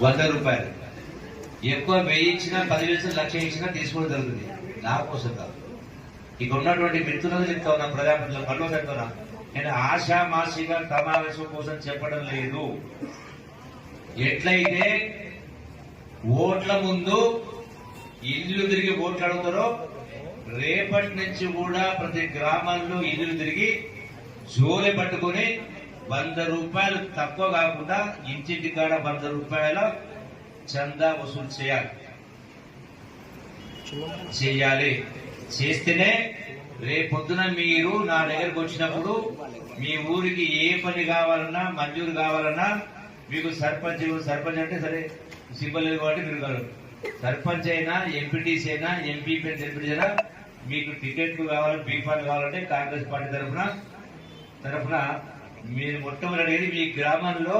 100 రూపాయలు. ఎక్కువ 1000 ఇచ్చినా 10,000 లక్ష ఇచ్చినా తీసుకోవడం జరుగుతుంది. నా కోసం కాదు, ఇక ఉన్నటువంటి మిత్రులను చెప్తా ఉన్నా, ప్రజాప్రతినిధులు పనులు చెప్తున్నా. నేను ఆశామాషిగా సమావేశం కోసం చెప్పడం లేదు. ఎట్లయితే ఓట్ల ముందు ఇల్లు తిరిగి ఓట్లు అడుగుతారో రేపటి నుంచి కూడా ప్రతి గ్రామాల్లో ఇల్లు తిరిగి జోలె పట్టుకుని 100 రూపాయలు తక్కువ కాకుండా ఇంటింటి కాడ 100 రూపాయల చందా వసూలు చేయాలి. చేస్తేనే రేపొద్దున మీరు నా దగ్గరకు వచ్చినప్పుడు మీ ఊరికి ఏ పని కావాలన్నా మంజూరు కావాలన్నా మీకు సర్పంచ్ అంటే సరే సింబల్ లేదు కాబట్టి మీరు కాదు, సర్పంచ్ అయినా ఎంపీటీసీ అయినా ఎంపీ అయినా మీకు టికెట్లు కావాలి, బీఫాలు కావాలంటే కాంగ్రెస్ పార్టీ తరఫున మీరు మొట్టమొదటి మీ గ్రామంలో